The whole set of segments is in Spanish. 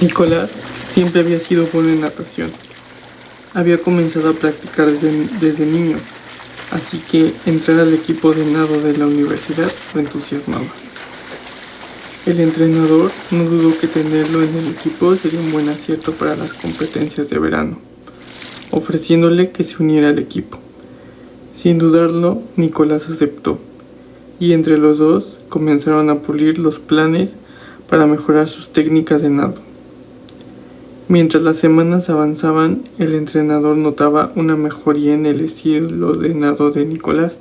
Nicolás siempre había sido bueno en natación. Había comenzado a practicar desde niño, así que entrar al equipo de nado de la universidad lo entusiasmaba. El entrenador no dudó que tenerlo en el equipo sería un buen acierto para las competencias de verano, ofreciéndole que se uniera al equipo. Sin dudarlo, Nicolás aceptó, y entre los dos comenzaron a pulir los planes para mejorar sus técnicas de nado. Mientras las semanas avanzaban, el entrenador notaba una mejoría en el estilo de nado de Nicolás.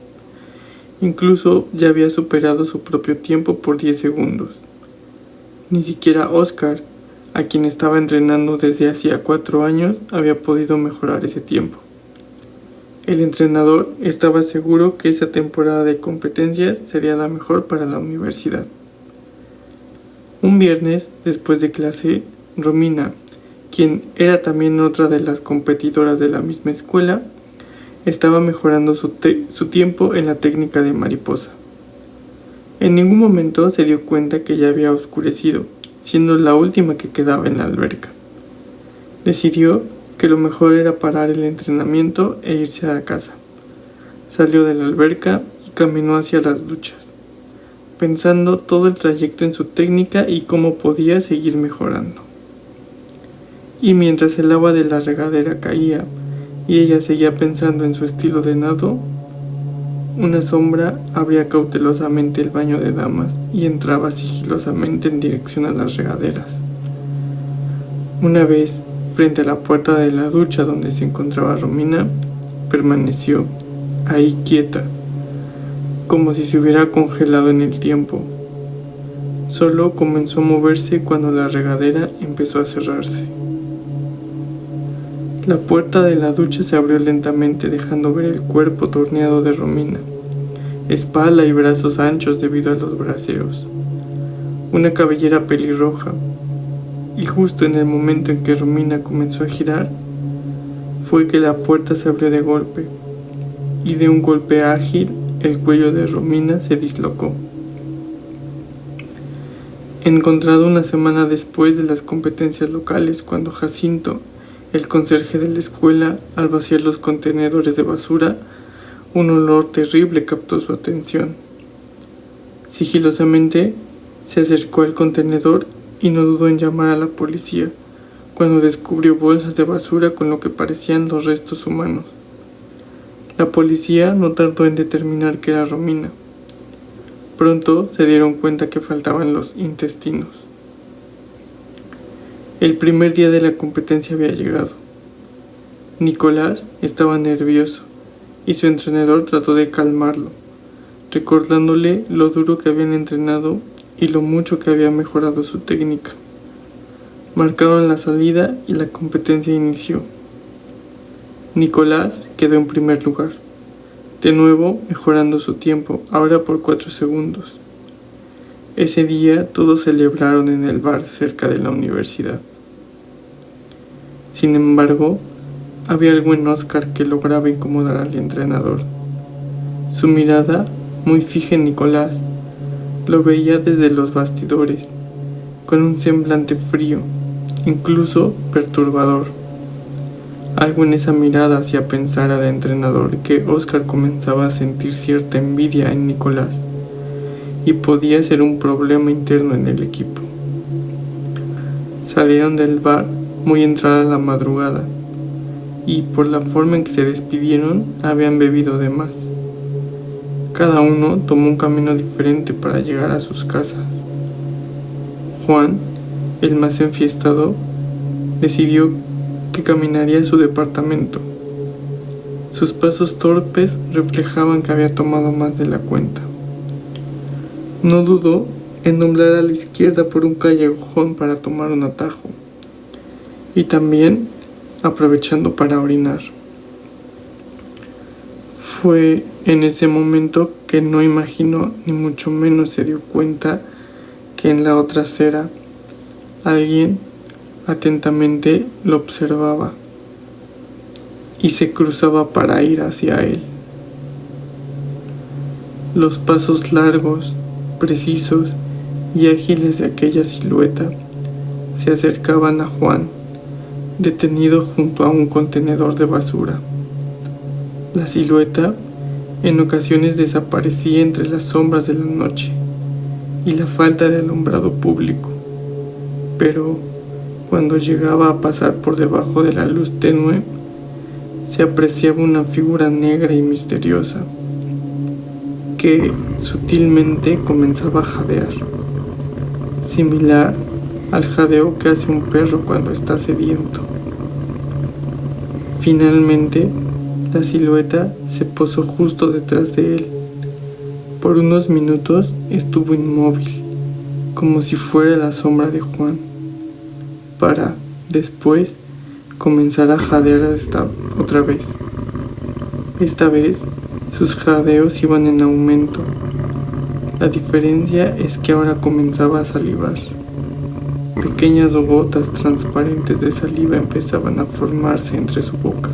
Incluso ya había superado su propio tiempo por 10 segundos. Ni siquiera Oscar, a quien estaba entrenando desde hacía 4 años, había podido mejorar ese tiempo. El entrenador estaba seguro que esa temporada de competencias sería la mejor para la universidad. Un viernes, después de clase, Romina, quien era también otra de las competidoras de la misma escuela, estaba mejorando su tiempo en la técnica de mariposa. En ningún momento se dio cuenta que ya había oscurecido, siendo la última que quedaba en la alberca. Decidió que lo mejor era parar el entrenamiento e irse a la casa. Salió de la alberca y caminó hacia las duchas, pensando todo el trayecto en su técnica y cómo podía seguir mejorando. Y mientras el agua de la regadera caía y ella seguía pensando en su estilo de nado, una sombra abría cautelosamente el baño de damas y entraba sigilosamente en dirección a las regaderas. Una vez, frente a la puerta de la ducha donde se encontraba Romina, permaneció ahí quieta, como si se hubiera congelado en el tiempo. Solo comenzó a moverse cuando la regadera empezó a cerrarse. La puerta de la ducha se abrió lentamente, dejando ver el cuerpo torneado de Romina, espalda y brazos anchos debido a los braseros, una cabellera pelirroja, y justo en el momento en que Romina comenzó a girar, fue que la puerta se abrió de golpe, y de un golpe ágil el cuello de Romina se dislocó. Encontrado una semana después de las competencias locales, cuando Jacinto, el conserje de la escuela, al vaciar los contenedores de basura, un olor terrible captó su atención. Sigilosamente se acercó al contenedor y no dudó en llamar a la policía cuando descubrió bolsas de basura con lo que parecían los restos humanos. La policía no tardó en determinar que era Romina. Pronto se dieron cuenta que faltaban los intestinos. El primer día de la competencia había llegado. Nicolás estaba nervioso y su entrenador trató de calmarlo, recordándole lo duro que habían entrenado y lo mucho que había mejorado su técnica. Marcaron la salida y la competencia inició. Nicolás quedó en primer lugar, de nuevo mejorando su tiempo, ahora por 4 segundos. Ese día todos celebraron en el bar cerca de la universidad. Sin embargo, había algo en Oscar que lograba incomodar al entrenador. Su mirada, muy fija en Nicolás, lo veía desde los bastidores, con un semblante frío, incluso perturbador. Algo en esa mirada hacía pensar al entrenador que Oscar comenzaba a sentir cierta envidia en Nicolás y podía ser un problema interno en el equipo. Salieron del bar muy entrada la madrugada y por la forma en que se despidieron habían bebido de más. Cada uno tomó un camino diferente para llegar a sus casas. Juan, el más enfiestado, decidió que caminaría a su departamento. Sus pasos torpes reflejaban que había tomado más de la cuenta. No dudó en doblar a la izquierda por un callejón para tomar un atajo, y también aprovechando para orinar. Fue en ese momento que no imaginó, ni mucho menos se dio cuenta, que en la otra acera alguien atentamente lo observaba y se cruzaba para ir hacia él. Los pasos largos, precisos y ágiles de aquella silueta se acercaban a Juan, detenido junto a un contenedor de basura. La silueta en ocasiones desaparecía entre las sombras de la noche y la falta de alumbrado público, pero cuando llegaba a pasar por debajo de la luz tenue, se apreciaba una figura negra y misteriosa que sutilmente comenzaba a jadear, similar al jadeo que hace un perro cuando está sediento. Finalmente, la silueta se posó justo detrás de él. Por unos minutos estuvo inmóvil, como si fuera la sombra de Juan, para después comenzar a jadear otra vez. Esta vez sus jadeos iban en aumento. La diferencia es que ahora comenzaba a salivar. Pequeñas gotas transparentes de saliva empezaban a formarse entre su boca,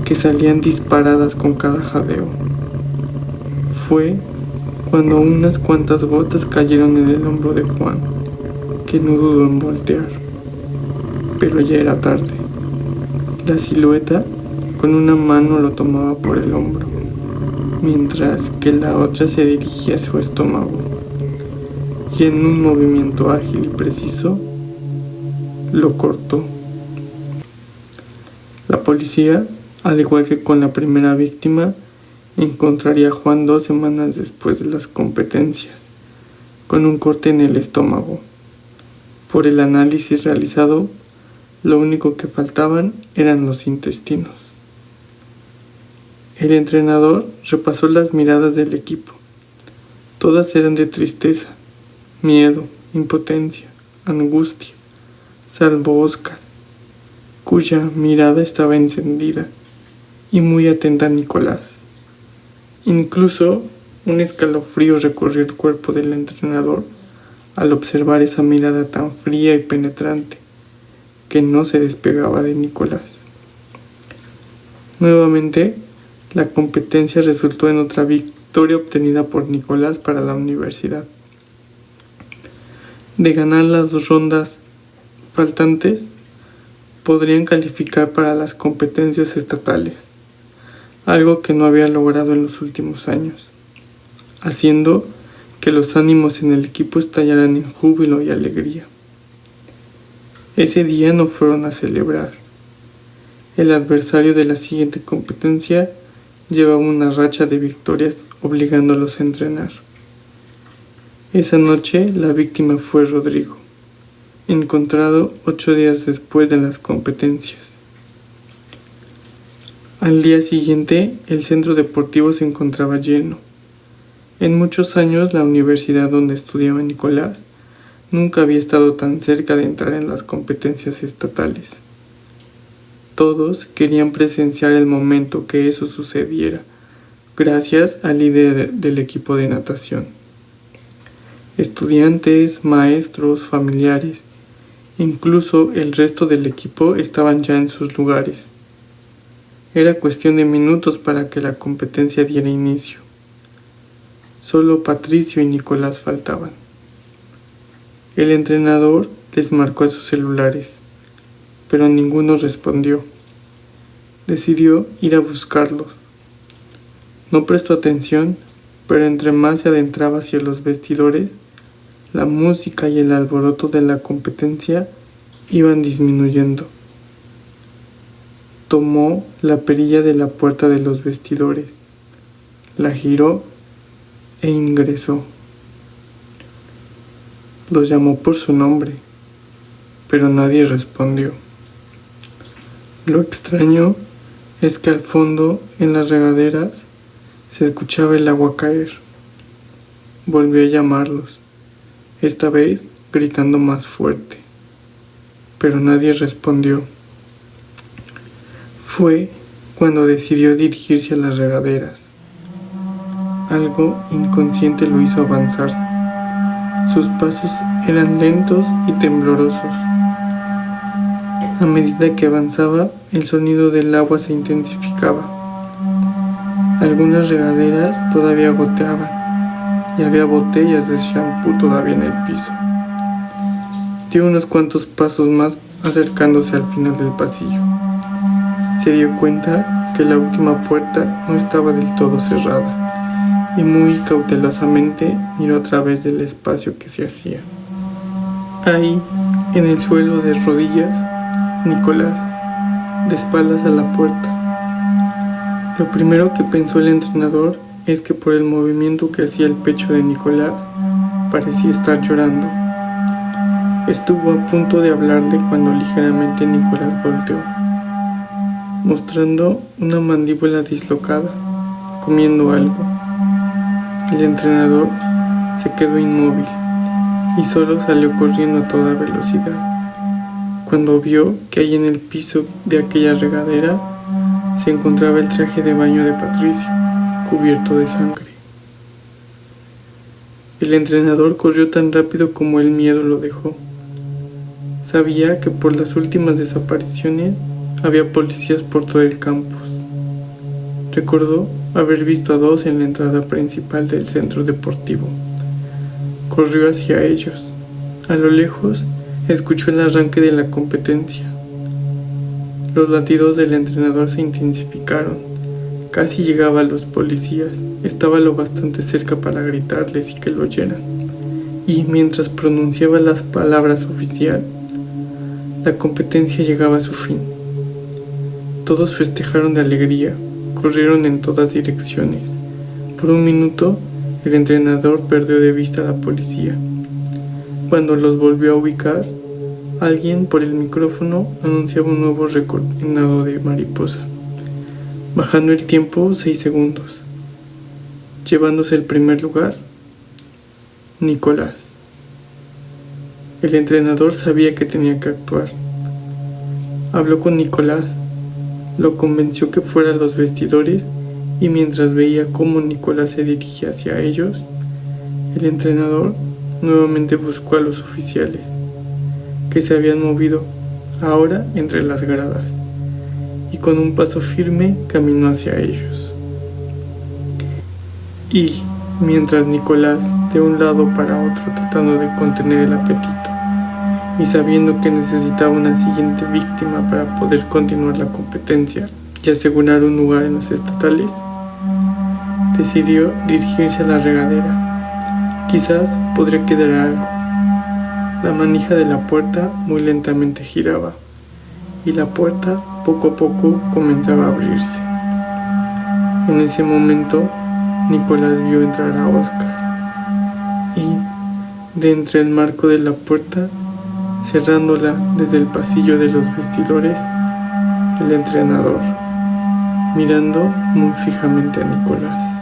que salían disparadas con cada jadeo. Fue cuando unas cuantas gotas cayeron en el hombro de Juan, que no dudó en voltear. Pero ya era tarde. La silueta con una mano lo tomaba por el hombro, mientras que la otra se dirigía a su estómago, y en un movimiento ágil y preciso, lo cortó. La policía, al igual que con la primera víctima, encontraría a Juan 2 semanas después de las competencias, con un corte en el estómago. Por el análisis realizado, lo único que faltaban eran los intestinos. El entrenador repasó las miradas del equipo. Todas eran de tristeza, miedo, impotencia, angustia, salvo Oscar, cuya mirada estaba encendida y muy atenta a Nicolás. Incluso un escalofrío recorrió el cuerpo del entrenador al observar esa mirada tan fría y penetrante que no se despegaba de Nicolás. Nuevamente, la competencia resultó en otra victoria obtenida por Nicolás para la universidad. De ganar las 2 rondas faltantes, podrían calificar para las competencias estatales, algo que no había logrado en los últimos años, haciendo que los ánimos en el equipo estallaran en júbilo y alegría. Ese día no fueron a celebrar. El adversario de la siguiente competencia llevaba una racha de victorias obligándolos a entrenar. Esa noche la víctima fue Rodrigo, encontrado 8 días después de las competencias. Al día siguiente, el centro deportivo se encontraba lleno. En muchos años, la universidad donde estudiaba Nicolás nunca había estado tan cerca de entrar en las competencias estatales. Todos querían presenciar el momento que eso sucediera, gracias al líder del equipo de natación. Estudiantes, maestros, familiares, incluso el resto del equipo estaban ya en sus lugares. Era cuestión de minutos para que la competencia diera inicio. Solo Patricio y Nicolás faltaban. El entrenador les marcó a sus celulares, pero ninguno respondió. Decidió ir a buscarlos. No prestó atención, pero entre más se adentraba hacia los vestidores, la música y el alboroto de la competencia iban disminuyendo. Tomó la perilla de la puerta de los vestidores, la giró e ingresó. Los llamó por su nombre, pero nadie respondió. Lo extraño es que al fondo, en las regaderas, se escuchaba el agua caer. Volvió a llamarlos, esta vez gritando más fuerte, pero nadie respondió. Fue cuando decidió dirigirse a las regaderas. Algo inconsciente lo hizo avanzar. Sus pasos eran lentos y temblorosos. A medida que avanzaba, el sonido del agua se intensificaba. Algunas regaderas todavía goteaban y había botellas de shampoo todavía en el piso. Dio unos cuantos pasos más acercándose al final del pasillo. Se dio cuenta que la última puerta no estaba del todo cerrada y muy cautelosamente miró a través del espacio que se hacía. Ahí, en el suelo de rodillas, Nicolás, de espaldas a la puerta. Lo primero que pensó el entrenador es que por el movimiento que hacía el pecho de Nicolás, parecía estar llorando. Estuvo a punto de hablarle cuando ligeramente Nicolás volteó, mostrando una mandíbula dislocada, comiendo algo. El entrenador se quedó inmóvil y solo salió corriendo a toda velocidad. Cuando vio que ahí en el piso de aquella regadera se encontraba el traje de baño de Patricio, cubierto de sangre. El entrenador corrió tan rápido como el miedo lo dejó. Sabía que por las últimas desapariciones había policías por todo el campus. Recordó haber visto a 2 en la entrada principal del centro deportivo. Corrió hacia ellos. A lo lejos, escuchó el arranque de la competencia. Los latidos del entrenador se intensificaron. Casi llegaba a los policías. Estaba lo bastante cerca para gritarles y que lo oyeran. Y mientras pronunciaba las palabras oficial, la competencia llegaba a su fin. Todos festejaron de alegría, corrieron en todas direcciones. Por un minuto, el entrenador perdió de vista a la policía. Cuando los volvió a ubicar, alguien por el micrófono anunciaba un nuevo récord en nado de mariposa, bajando el tiempo 6 segundos. Llevándose el primer lugar, Nicolás. El entrenador sabía que tenía que actuar. Habló con Nicolás, lo convenció que fuera a los vestidores y mientras veía cómo Nicolás se dirigía hacia ellos, el entrenador nuevamente buscó a los oficiales, que se habían movido ahora entre las gradas, y con un paso firme caminó hacia ellos. Y, mientras Nicolás, de un lado para otro tratando de contener el apetito, y sabiendo que necesitaba una siguiente víctima para poder continuar la competencia y asegurar un lugar en los estatales, decidió dirigirse a la regadera. Quizás podría quedar algo. La manija de la puerta muy lentamente giraba, y la puerta poco a poco comenzaba a abrirse. En ese momento, Nicolás vio entrar a Oscar, y, de entre el marco de la puerta, cerrándola desde el pasillo de los vestidores, el entrenador, mirando muy fijamente a Nicolás.